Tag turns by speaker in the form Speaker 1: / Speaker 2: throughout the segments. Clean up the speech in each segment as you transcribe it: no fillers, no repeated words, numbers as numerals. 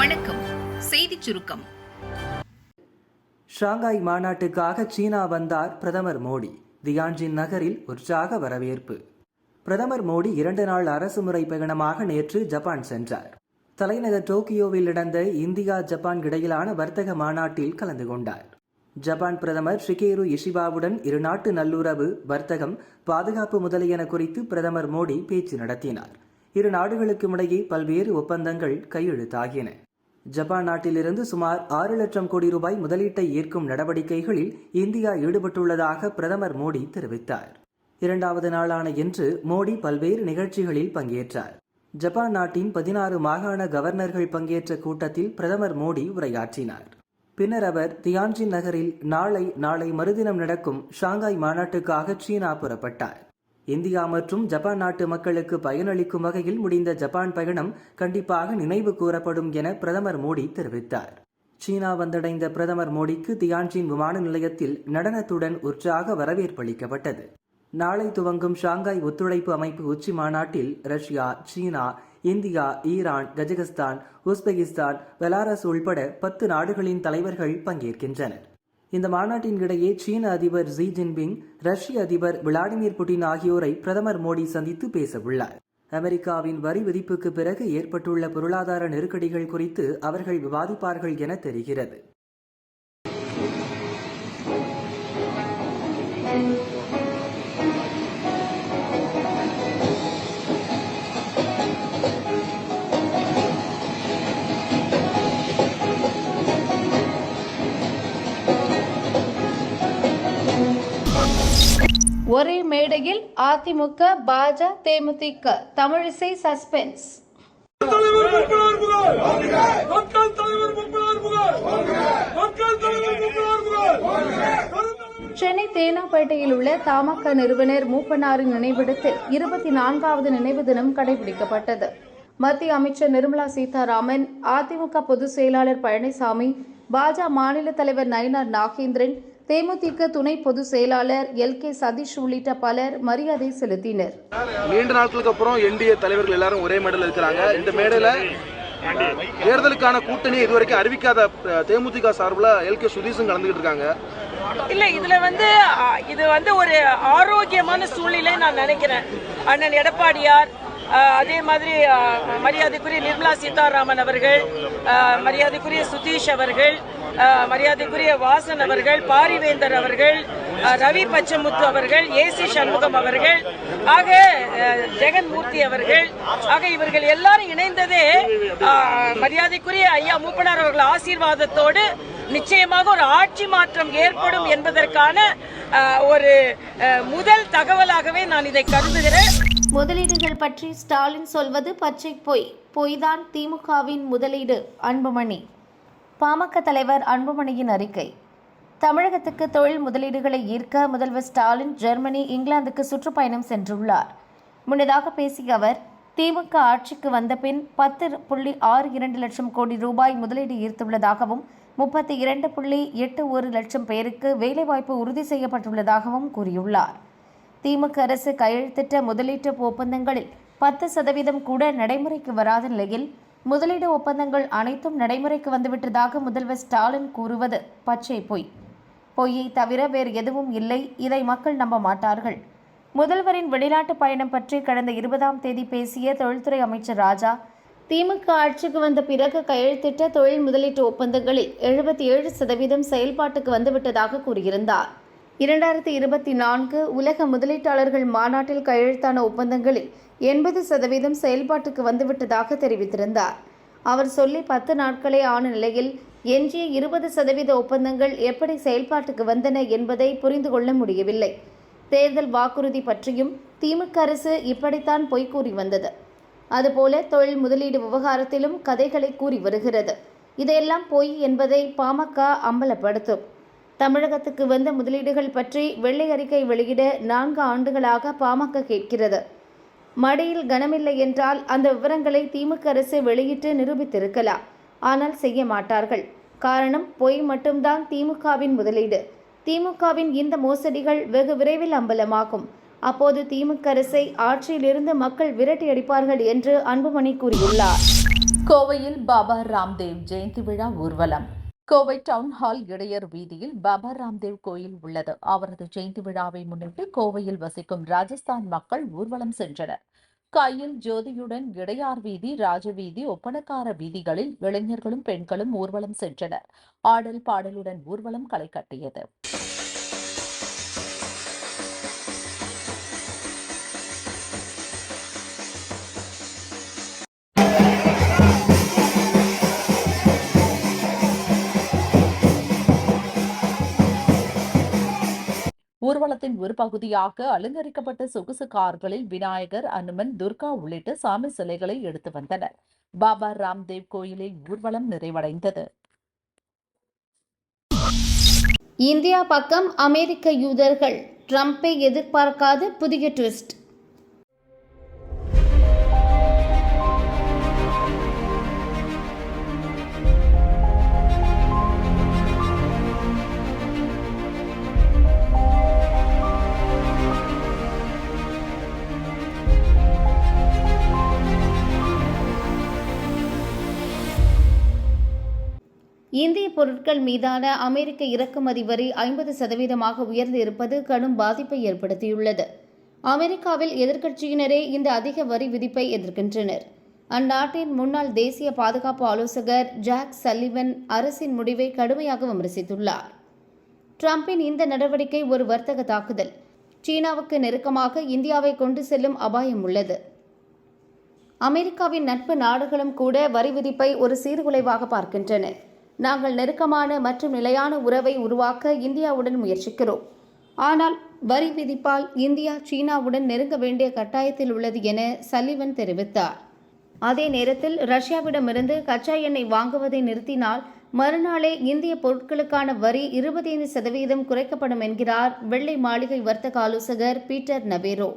Speaker 1: வணக்கம். செய்திச் சுருக்கம்.
Speaker 2: ஷாங்காய் மாநாட்டுக்காக சீனா வந்தார் பிரதமர் மோடி. தியான்ஜின் நகரில் உற்சாக வரவேற்பு. பிரதமர் மோடி 2 நாள் அரசுமுறை பயணமாக நேற்று ஜப்பான் சென்றார். தலைநகர் டோக்கியோவில் நடந்த இந்தியா ஜப்பான் இடையிலான வர்த்தக மாநாட்டில் கலந்து கொண்டார். ஜப்பான் பிரதமர் ஷிகேரு இஷிபாவுடன் இருநாட்டு நல்லுறவு, வர்த்தகம், பாதுகாப்பு முதலியன குறித்து பிரதமர் மோடி பேச்சு நடத்தினார். இரு நாடுகளுக்கும் இடையே பல்வேறு ஒப்பந்தங்கள் கையெழுத்தாகின. ஜப்பான் நாட்டிலிருந்து சுமார் 6 லட்சம் கோடி ரூபாய் முதலீட்டை ஈர்க்கும் நடவடிக்கைகளில் இந்தியா ஈடுபட்டுள்ளதாக பிரதமர் மோடி தெரிவித்தார். 2வது நாளான இன்று மோடி பல்வேறு நிகழ்ச்சிகளில் பங்கேற்றார். ஜப்பான் நாட்டின் 16 மாகாண கவர்னர்கள் பங்கேற்ற கூட்டத்தில் பிரதமர் மோடி உரையாற்றினார். பின்னர் அவர் தியான்ஜின் நகரில் நாளை மறுதினம் நடக்கும் ஷாங்காய் மாநாட்டுக்காக சீனா புறப்பட்டார். இந்தியா மற்றும் ஜப்பான் நாட்டு மக்களுக்கு பயனளிக்கும் வகையில் முடிந்த ஜப்பான் பயணம் கண்டிப்பாக நினைவு கூறப்படும் என பிரதமர் மோடி தெரிவித்தார். சீனா வந்தடைந்த பிரதமர் மோடிக்கு தியான்ஜின் விமான நிலையத்தில் நடனத்துடன் உற்சாக வரவேற்பளிக்கப்பட்டது. நாளை துவங்கும் ஷாங்காய் ஒத்துழைப்பு அமைப்பு உச்சி மாநாட்டில் Russia, China, India, Iran, Kazakhstan, Uzbekistan, Belarus உள்பட 10 நாடுகளின் தலைவர்கள் பங்கேற்கின்றனர். இந்த மாநாட்டின் இடையே சீன அதிபர் ஜி ஜின்பிங், ரஷ்ய அதிபர் விளாடிமிர் புட்டின் ஆகியோரை பிரதமர் மோடி சந்தித்து பேசவுள்ளார். அமெரிக்காவின் வரி விதிப்புக்கு பிறகு ஏற்பட்டுள்ள பொருளாதார நெருக்கடிகள் குறித்து அவர்கள் விவாதிப்பார்கள் என தெரிகிறது.
Speaker 3: ஒரே மேடையில் அதிமுக, பாஜ, தேமுதிக, தமிழிசை சஸ்பென்ஸ். சென்னை தேனாம்பேட்டையில் உள்ள தமாக நிறுவனர் மூப்பனாரின் நினைவிடத்தில் 24வது நினைவு தினம் கடைபிடிக்கப்பட்டது. மத்திய அமைச்சர் நிர்மலா சீதாராமன், அதிமுக பொதுச் செயலாளர் பழனிசாமி, பாஜ மாநில தலைவர் நயினார் நாகேந்திரன், தேமுதிக துணை பொதுச் செயலாளர் எல்.கே. சதீஷ் உள்ளிட்ட பலர் மரியாதை செலுத்தினர்.
Speaker 4: நீண்ட நாட்களுக்கு அப்புறம் என்டிஏ தலைவர்கள் எல்லாரும் ஒரே மேடையில் இருக்கிறாங்க. இந்த மேடையில தேர்தலுக்கான கூட்டணி இதுவரைக்கும் அறிவிக்காத தேமுதிக சார்பில் எல்.கே. சுதீஷும் கலந்துகிட்டு இருக்காங்க.
Speaker 5: இல்ல இது ஒரு ஆரோக்கியமான சூழ்நிலை நான் நினைக்கிறேன். அண்ணன் எடப்பாடியார், அதே மாதிரி மரியாதைக்குரிய நிர்மலா சீதாராமன் அவர்கள், மரியாதைக்குரிய சுதீஷ் அவர்கள், மரியாதைக்குரிய வாசன் அவர்கள், பாரிவேந்தர் அவர்கள், ரவி பச்சமுத்து அவர்கள், ஏசி சண்முகம் அவர்கள், ஆக ஜெகன்மூர்த்தி அவர்கள், ஆக இவர்கள் எல்லாரும் இணைந்ததே மரியாதைக்குரிய ஐயா மூப்பனார் அவர்கள் ஆசீர்வாதத்தோடு நிச்சயமாக ஒரு ஆட்சி மாற்றம் ஏற்படும் என்பதற்கான ஒரு முதல் தகவலாகவே நான் இதை கருதுகிறேன்.
Speaker 3: முதலீடுகள் பற்றி ஸ்டாலின் சொல்வது பச்சை பொய்தான் திமுகவின் முதலீடு. அன்புமணி. பாமக தலைவர் அன்புமணியின் அறிக்கை. தமிழகத்துக்கு தொழில் முதலீடுகளை ஈர்க்க முதல்வர் ஸ்டாலின் ஜெர்மனி, இங்கிலாந்துக்கு சுற்றுப்பயணம் சென்றுள்ளார். முன்னதாக பேசிய அவர், திமுக ஆட்சிக்கு வந்த பின் 10.62 லட்சம் கோடி ரூபாய் முதலீடு ஈர்த்துள்ளதாகவும் 32.81 லட்சம் பேருக்கு வேலைவாய்ப்பு உறுதி செய்யப்பட்டுள்ளதாகவும் கூறியுள்ளார். திமுக அரசு கையெழுத்திட்ட முதலீட்டு ஒப்பந்தங்களில் 10% கூட நடைமுறைக்கு வராத நிலையில் முதலீடு ஒப்பந்தங்கள் அனைத்தும் நடைமுறைக்கு வந்துவிட்டதாக முதல்வர் ஸ்டாலின் கூறுவது பச்சை பொய்யை தவிர வேறு எதுவும் இல்லை. இதை மக்கள் நம்ப மாட்டார்கள். முதல்வரின் வெளிநாட்டு பயணம் பற்றி கடந்த 20ஆம் தேதி பேசிய தொழில்துறை அமைச்சர் ராஜா, திமுக ஆட்சிக்கு வந்த பிறகு கையெழுத்திட்ட தொழில் முதலீட்டு ஒப்பந்தங்களில் 77% செயல்பாட்டுக்கு வந்துவிட்டதாக கூறியிருந்தார். 2024 உலக முதலீட்டாளர்கள் மாநாட்டில் கையெழுத்தான ஒப்பந்தங்களில் 80% செயல்பாட்டுக்கு வந்துவிட்டதாக தெரிவித்திருந்தார். அவர் சொல்லி 10 நாட்களே ஆன நிலையில் எஞ்சிய 20% ஒப்பந்தங்கள் எப்படி செயல்பாட்டுக்கு வந்தன என்பதை புரிந்து கொள்ள முடியவில்லை. தேர்தல் வாக்குறுதி பற்றியும் திமுக அரசு இப்படித்தான் பொய் கூறி வந்தது. அதுபோல தொழில் முதலீடு விவகாரத்திலும் கதைகளை கூறி வருகிறது. இதையெல்லாம் பொய் என்பதை பாமக அம்பலப்படுத்தும். தமிழகத்துக்கு வந்த முதலீடுகள் பற்றி வெள்ளை அறிக்கை வெளியிட 4 ஆண்டுகளாக பாமக கேட்கிறது. மடியில் கனமில்லை என்றால் அந்த விவரங்களை திமுக அரசு வெளியிட்டு நிரூபித்திருக்கலாம். ஆனால் செய்ய மாட்டார்கள். காரணம், பொய் மட்டும்தான் திமுகவின் முதலீடு. திமுகவின் இந்த மோசடிகள் வெகு விரைவில் அம்பலமாகும். அப்போது திமுக அரசை ஆட்சியிலிருந்து மக்கள் விரட்டி அடிப்பார்கள் என்று அன்புமணி கூறியுள்ளார். கோவையில் பாபா ராம்தேவ் ஜெயந்தி விழா ஊர்வலம். கோவை டவுன் ஹால் இடையர் வீதியில் பாபா ராம்தேவ் கோயில் உள்ளது. அவரது ஜெயந்தி விழாவை முன்னிட்டு கோவையில் வசிக்கும் ராஜஸ்தான் மக்கள் ஊர்வலம் சென்றனர். கையில் ஜோதியுடன் இடையார் வீதி, ராஜவீதி, ஒப்பனக்கார வீதிகளில் இளைஞர்களும் பெண்களும் ஊர்வலம் சென்றனர். ஆடல் பாடலுடன் ஊர்வலம் களை கட்டியது. ஊர்வலத்தின் ஒரு பகுதியாக அலங்கரிக்கப்பட்ட சொகுசு கார்களில் விநாயகர், அனுமன், துர்கா உள்ளிட்ட சாமி சிலைகளை எடுத்து வந்தனர். பாபா ராம்தேவ் கோயிலில் ஊர்வலம் நிறைவடைந்தது.
Speaker 6: இந்தியா பக்கம் அமெரிக்க யூதர்கள், ட்ரம்பை எதிர்பார்க்காத புதிய ட்விஸ்ட். இந்திய பொருட்கள் மீதான அமெரிக்க இறக்குமதி வரி 50% உயர்ந்து இருப்பது கடும் பாதிப்பை ஏற்படுத்தியுள்ளது. அமெரிக்காவில் எதிர்க்கட்சியினரே இந்த அதிக வரி விதிப்பை எதிர்க்கின்றனர். அந்நாட்டின் முன்னாள் தேசிய பாதுகாப்பு ஆலோசகர் ஜாக் சல்லிவன் அரசின் முடிவை கடுமையாக விமர்சித்துள்ளார். ட்ரம்பின் இந்த நடவடிக்கை ஒரு வர்த்தக தாக்குதல். சீனாவுக்கு நெருக்கமாக இந்தியாவை கொண்டு செல்லும் அபாயம் உள்ளது. அமெரிக்காவின் நட்பு நாடுகளும் கூட வரி விதிப்பை ஒரு சீர்குலைவாக பார்க்கின்றன. நாங்கள் நெருக்கமான மற்றும் நிலையான உறவை உருவாக்க இந்தியாவுடன் முயற்சிக்கிறோம். ஆனால் வரி விதிப்பால் இந்தியா சீனாவுடன் நெருங்க வேண்டிய கட்டாயத்தில் உள்ளது என சல்லிவன் தெரிவித்தார். அதே நேரத்தில் ரஷ்யாவிடமிருந்து கச்சா எண்ணெய் வாங்குவதை நிறுத்தினால் மறுநாளே இந்திய பொருட்களுக்கான வரி 25% குறைக்கப்படும் என்கிறார் வெள்ளை மாளிகை வர்த்தக ஆலோசகர் பீட்டர் நவேரோ.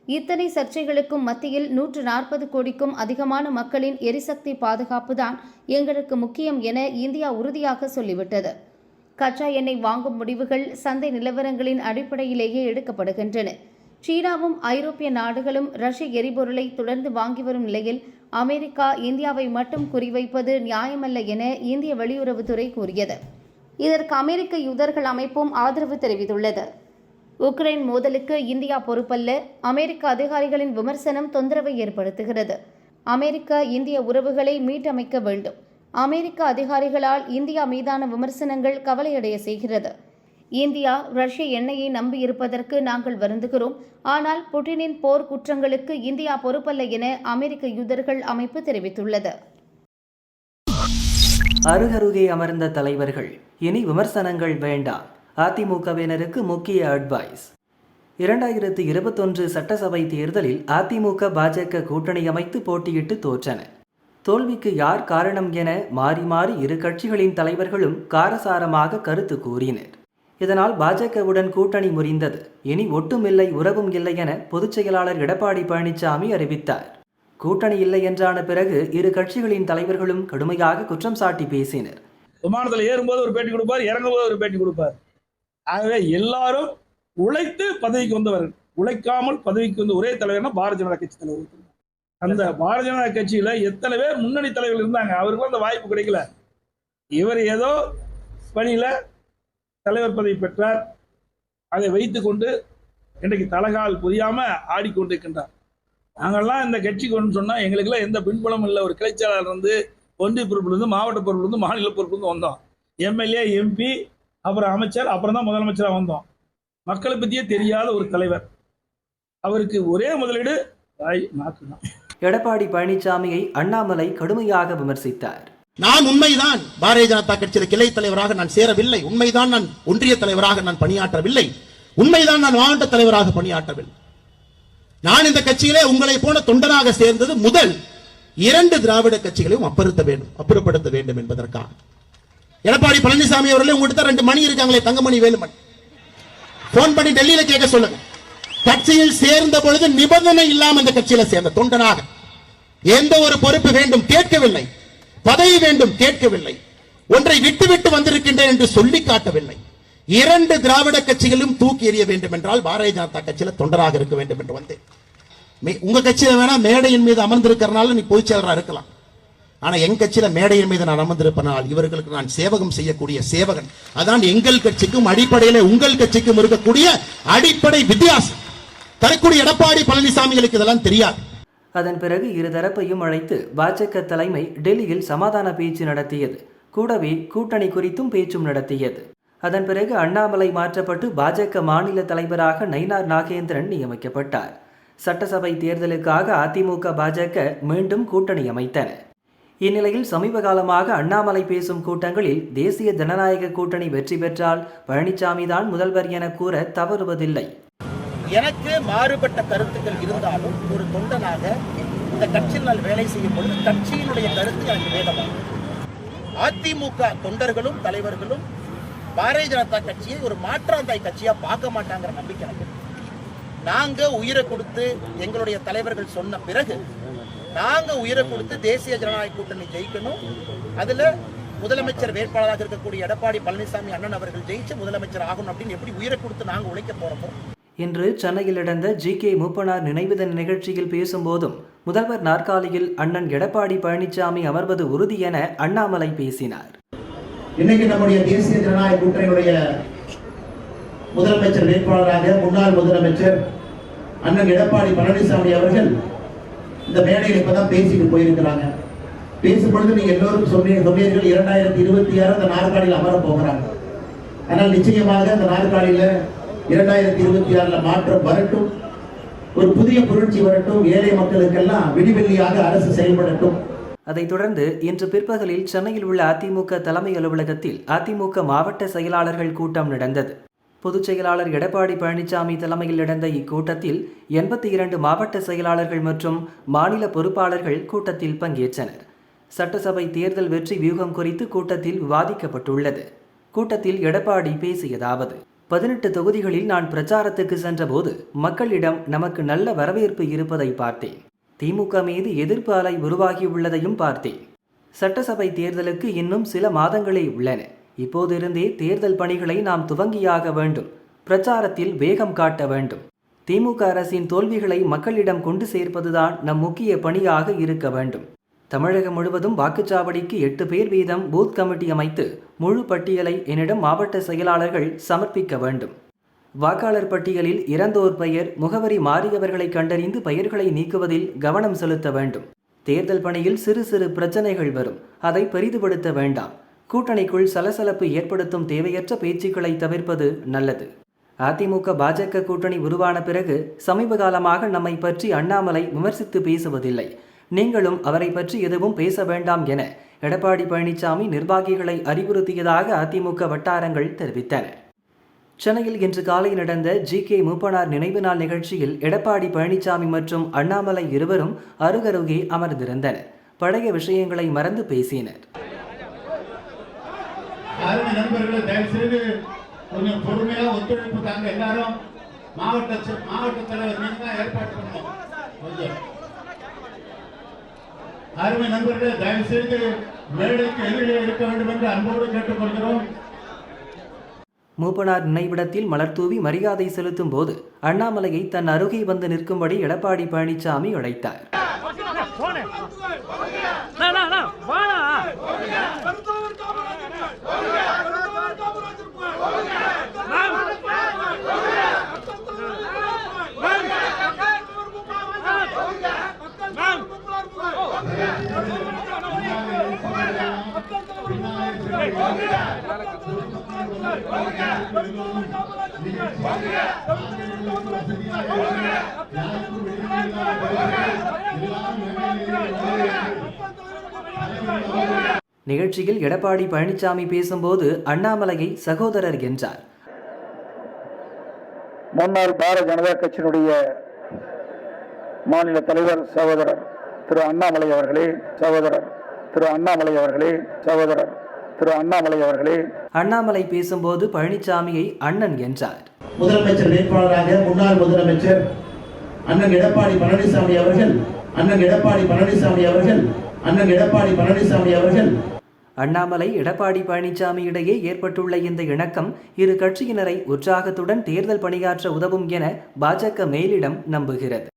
Speaker 6: இத்தனை சர்ச்சைகளுக்கும் மத்தியில் 140 கோடிக்கும் அதிகமான மக்களின் எரிசக்தி பாதுகாப்பு தான் எங்களுக்கு முக்கியம் என இந்தியா உறுதியாக சொல்லிவிட்டது. கச்சா எண்ணெய் வாங்கும் முடிவுகள் சந்தை நிலவரங்களின் அடிப்படையிலேயே எடுக்கப்படுகின்றன. சீனாவும் ஐரோப்பிய நாடுகளும் ரஷ்ய எரிபொருளை தொடர்ந்து வாங்கி வரும் நிலையில் அமெரிக்கா இந்தியாவை மட்டும் குறிவைப்பது நியாயமல்ல என இந்திய வெளியுறவுத்துறை கூறியது. இதற்கு அமெரிக்க யூதர்கள் அமைப்பும் ஆதரவு தெரிவித்துள்ளது. உக்ரைன் மோதலுக்கு இந்தியா பொறுப்பல்ல, அமெரிக்க அதிகாரிகளின் விமர்சனம் தொந்தரவை ஏற்படுத்துகிறது. அமெரிக்க இந்திய உறவுகளை மீட்டமைக்க வேண்டும். அமெரிக்க அதிகாரிகளால் இந்தியா மீதான விமர்சனங்கள் கவலையடைய செய்கிறது. இந்தியா ரஷ்ய எண்ணெயை நம்பியிருப்பதற்கு நாங்கள் வருந்துகிறோம். ஆனால் புட்டினின் போர் குற்றங்களுக்கு இந்தியா பொறுப்பல்ல என அமெரிக்க யூதர்கள் அமைப்பு தெரிவித்துள்ளது.
Speaker 2: அருகருகே அமர்ந்த தலைவர்கள், இனி விமர்சனங்கள் வேண்டாம். அதிமுகவினருக்கு முக்கிய அட்வைஸ். 2021 சட்டசபை தேர்தலில் அதிமுக பாஜக கூட்டணி அமைத்து போட்டியிட்டு தோற்றன. தோல்விக்கு யார் காரணம் என மாறி மாறி இரு கட்சிகளின் தலைவர்களும் காரசாரமாக கருத்து கூறினர். இதனால் பாஜகவுடன் கூட்டணி முறிந்தது. இனி ஒட்டுமில்லை, உறவும் இல்லை என பொதுச் செயலாளர் எடப்பாடி பழனிசாமி அறிவித்தார். கூட்டணி இல்லை என்றான பிறகு இரு கட்சிகளின் தலைவர்களும் கடுமையாக குற்றம் சாட்டி பேசினர்.
Speaker 7: விமானத்தில் ஏறும்போது ஒரு பேட்டி கொடுப்பார், இறங்கும்போது ஒரு பேட்டி கொடுப்பார். ஆகவே எல்லாரும் உழைத்து பதவிக்கு வந்தவர்கள். உழைக்காமல் பதவிக்கு வந்த ஒரே தலைவர்னா பாரதிய ஜனதா கட்சி தலைவர். அந்த பாரதிய ஜனதா கட்சியில எத்தனை பேர் முன்னணி தலைவர்கள் இருந்தாங்க, அவருக்கும் அந்த வாய்ப்பு கிடைக்கல. இவர் ஏதோ பணியில தலைவர் பதவி பெற்றார். அதை வைத்துக்கொண்டு இன்றைக்கு தலகால் புரியாம ஆடிக்கொண்டிருக்கின்றார். நாங்கள்லாம் இந்த கட்சிக்கு ஒன்று சொன்னா எங்களுக்கெல்லாம் எந்த பின்புலமும் இல்லை. ஒரு கிளைச்செயலாளர் வந்து ஒன்றிய பொறுப்பிலிருந்து, மாவட்ட பொறுப்பிலிருந்து, மாநில பொறுப்பிலிருந்து வந்தோம். எம்எல்ஏ, எம்பி, அப்புறம் அமைச்சர், அப்புறம் தான் முதலமைச்சராக வந்தோம். மக்களை பற்றியே தெரியாத ஒரு தலைவர். அவருக்கு ஒரே முதலீடு நாக்கு தான்.
Speaker 2: எடப்பாடி பழனிசாமியை அண்ணாமலை கடுமையாக விமர்சித்தார்.
Speaker 8: நான் உண்மைதான் பாரதிய ஜனதா கட்சியில் கிளை தலைவராக நான் சேரவில்லை. உண்மைதான் நான் ஒன்றிய தலைவராக நான் பணியாற்றவில்லை. உண்மைதான் நான் மாவட்ட தலைவராக பணியாற்றவில்லை. நான் இந்த கட்சியிலே உங்களை போன தொண்டனாக சேர்ந்தது முதல் 2 திராவிட கட்சிகளையும் அப்புறப்படுத்த வேண்டும் என்பதற்காக. எடப்பாடி பழனிசாமி அவர்களே, உங்ககிட்ட 2 மணி இருக்காங்களே, தங்கமணி, வேலுமணி, போன் பண்ணி டெல்லியில கேட்க சொல்லுங்க. கட்சியில் சேர்ந்த பொழுது நிபந்தனை இல்லாம இந்த கட்சியில சேர்ந்த தொண்டனாக எந்த ஒரு பொறுப்பு வேண்டும் கேட்கவில்லை, பதவி வேண்டும் கேட்கவில்லை, ஒன்றை விட்டு விட்டு வந்திருக்கின்றேன் என்று சொல்லி காட்டவில்லை. 2 திராவிட கட்சிகளும் தூக்கி எறிய வேண்டும் என்றால் பாரதிய ஜனதா கட்சியில தொண்டராக இருக்க வேண்டும் என்று வந்தேன். உங்க கட்சியில வேணா மேடையின் மீது அமர்ந்திருக்கிறனால நீ பொதுச் செயலராக இருக்கலாம். ஆனா என் கட்சியில மேடையின் மீது நான் அமர்ந்திருப்பனால் இவர்களுக்கு நான் சேவகம் செய்யக்கூடிய சேவகன். அதான் எங்கள் கட்சிக்கும் அடிப்படையில உங்கள் கட்சிக்கும் இருக்கக்கூடிய அடிப்படை வித்தியாசம். தரக்கூடிய எடப்பாடி பழனிசாமிகளுக்கு இதெல்லாம் தெரியாது.
Speaker 2: அதன் பிறகு இருதரப்பையும் அழைத்து பாஜக தலைமை டெல்லியில் சமாதான பேச்சு நடத்தியது. கூடவே கூட்டணி குறித்தும் பேச்சும் நடத்தியது. அதன் பிறகு அண்ணாமலை மாற்றப்பட்டு பாஜக மாநில தலைவராக நயினார் நாகேந்திரன் நியமிக்கப்பட்டார். சட்டசபை தேர்தலுக்காக அதிமுக பாஜக மீண்டும் கூட்டணி அமைத்தன. இந்நிலையில் சமீப காலமாக அண்ணாமலை பேசும் கூட்டங்களில் தேசிய ஜனநாயக கூட்டணி வெற்றி பெற்றால் பழனிசாமி தான் முதல்வர் என கூற தவறுவதில்லை.
Speaker 8: எனக்கு மாறுபட்ட கருத்துக்கள் இருந்தாலும் ஒரு தொண்டனாக இந்த கட்சியில் நான் வேலை செய்யும் பொழுது கட்சியினுடைய கருத்து எனக்கு வேதமாகும். அதிமுக தொண்டர்களும் தலைவர்களும் பாரதிய ஜனதா கட்சியை ஒரு மாற்றாந்தாய் கட்சியா பார்க்க மாட்டாங்கிற நம்பிக்கை எனக்கு. நாங்க உயிரை கொடுத்து எங்களுடைய தலைவர்கள் சொன்ன பிறகு நாங்க உயிரை கொடுத்து தேசிய ஜனநாயக கூட்டணி ஜெயிக்கணும். அதுல முதலமைச்சர் வேட்பாளராக இருக்கக்கூடிய எடப்பாடி பழனிசாமி அண்ணன் அவர்கள் ஜெயிச்சு முதலமைச்சர் ஆகணும் அப்படின்னு எப்படி உயிரை கொடுத்து நாங்க உழைக்க போறோமோ.
Speaker 2: இன்று சென்னையில் நடந்த ஜி.கே. மூப்பனார் நினைவு தின நிகழ்ச்சியில் பேசும்போதும் முதல்வர் நாற்காலியில் அண்ணன் எடப்பாடி பழனிசாமி அமர்வது உறுதி என அண்ணாமலை பேசினார்.
Speaker 8: இன்னைக்கு நம்முடைய தேசிய ஜனநாயக கூட்டணியுடைய முதலமைச்சர் வேட்பாளராக முன்னாள் முதலமைச்சர் அண்ணன் எடப்பாடி பழனிசாமி அவர்கள் இந்த மேடையில் இப்பதான் பேசிட்டு போயிருக்கிறாங்க. பேசும்பொழுது நீங்க எல்லோரும் சொன்னீர்கள் 2026 அந்த நாற்காலியில் அமர போகிறாங்க. ஆனால் நிச்சயமாக அந்த நாற்காலியில 2026 மாற்றம் வரட்டும், ஒரு புதிய புரட்சி வரட்டும், ஏழை மக்களுக்கெல்லாம் விடிவெள்ளியாக அரசு செயல்படட்டும்.
Speaker 2: அதைத் தொடர்ந்து இன்று பிற்பகலில் சென்னையில் உள்ள அதிமுக தலைமை அலுவலகத்தில் அதிமுக மாவட்ட செயலாளர்கள் கூட்டம் நடந்தது. பொதுச் செயலாளர் எடப்பாடி பழனிசாமி தலைமையில் நடந்த இக்கூட்டத்தில் 82 மாவட்ட செயலாளர்கள் மற்றும் மாநில பொறுப்பாளர்கள் கூட்டத்தில் பங்கேற்றனர். சட்டசபை தேர்தல் வெற்றி வியூகம் குறித்து கூட்டத்தில் விவாதிக்கப்பட்டுள்ளது. கூட்டத்தில் எடப்பாடி பேசியதாவது: 18 தொகுதிகளில் நான் பிரச்சாரத்துக்கு சென்றபோது மக்களிடம் நமக்கு நல்ல வரவேற்பு இருப்பதை பார்த்தேன். திமுக மீது எதிர்ப்பு அலை உருவாகியுள்ளதையும் பார்த்தேன். சட்டசபை தேர்தலுக்கு இன்னும் சில மாதங்களே உள்ளன. இப்போதிருந்தே தேர்தல் பணிகளை நாம் துவங்கியாக வேண்டும். பிரச்சாரத்தில் வேகம் காட்ட வேண்டும். திமுக அரசின் தோல்விகளை மக்களிடம் கொண்டு சேர்ப்பதுதான் நம் முக்கிய பணியாக இருக்க வேண்டும். தமிழகம் முழுவதும் வாக்குச்சாவடிக்கு 8 பேர் வீதம் பூத் கமிட்டி அமைத்து முழு பட்டியலை என்னிடம் மாவட்ட செயலாளர்கள் சமர்ப்பிக்க வேண்டும். வாக்காளர் பட்டியலில் இறந்தோர் பெயர், முகவரி மாறியவர்களை கண்டறிந்து பெயர்களை நீக்குவதில் கவனம் செலுத்த வேண்டும். தேர்தல் பணியில் சிறு சிறு பிரச்சனைகள் வரும், அதை பெரிதுபடுத்த வேண்டாம். கூட்டணிக்குள் சலசலப்பு ஏற்படுத்தும் தேவையற்ற பேச்சுக்களை தவிர்ப்பது நல்லது. அதிமுக பாஜக கூட்டணி உருவான பிறகு சமீப காலமாக நம்மை பற்றி அண்ணாமலை விமர்சித்து பேசுவதில்லை. நீங்களும் அவரை பற்றி எதுவும் பேச வேண்டாம் என எடப்பாடி பழனிசாமி நிர்வாகிகளை அறிவுறுத்தியதாக அதிமுக வட்டாரங்கள் தெரிவித்தன. சென்னையில் இன்று காலை நடந்த ஜி.கே. மூப்பனார் நினைவு நாள் நிகழ்ச்சியில் எடப்பாடி பழனிசாமி மற்றும் அண்ணாமலை இருவரும் அருகருகே அமர்ந்திருந்தனர். பழைய விஷயங்களை மறந்து பேசினர்.
Speaker 9: அருமை நண்பர்களே, தயவுசெய்து கொஞ்சம் பொறுமையா ஒத்துழைப்பு தாங்க. எல்லாரும் மாவட்ட தலைவர் நீங்க தான் ஏற்பாடு பண்ணணும். கொஞ்சம் அருமை நண்பர்களே, தயவுசெய்து மேடைக்கு எதிரே இருக்க வேண்டும் என்று அன்போடு கேட்டுக்கொள்கிறோம்.
Speaker 2: மூப்பனார் நினைவிடத்தில் மலர்தூவி மரியாதை செலுத்தும் போது அண்ணாமலையை தன் அருகே வந்து நிற்கும்படி எடப்பாடி பழனிசாமி அழைத்தார். நிகழ்ச்சியில் எடப்பாடி பழனிசாமி பேசும்போது அண்ணாமலையை சகோதரர் என்றார்.
Speaker 10: முன்னாள் பாரதிய ஜனதா கட்சியினுடைய மாநில தலைவர் சகோதரர் திரு அண்ணாமலை அவர்களே, சகோதரர் திரு அண்ணாமலை அவர்களே, சகோதரர் திரு அண்ணாமலை அவர்களே.
Speaker 2: அண்ணாமலை பேசும்போது பழனிசாமியை அண்ணன் என்றார்.
Speaker 8: முதலமைச்சர் வேட்பாளராக முன்னாள் முதலமைச்சர் அண்ணன் எடப்பாடி பழனிசாமி அவர்கள்
Speaker 2: அண்ணாமலை எடப்பாடி பழனிசாமி இடையே ஏற்பட்டுள்ள இந்த இணக்கம் இரு கட்சியினரை உற்சாகத்துடன் தேர்தல் பணியாற்ற உதவும் என பாஜக மேலிடம் நம்புகிறது.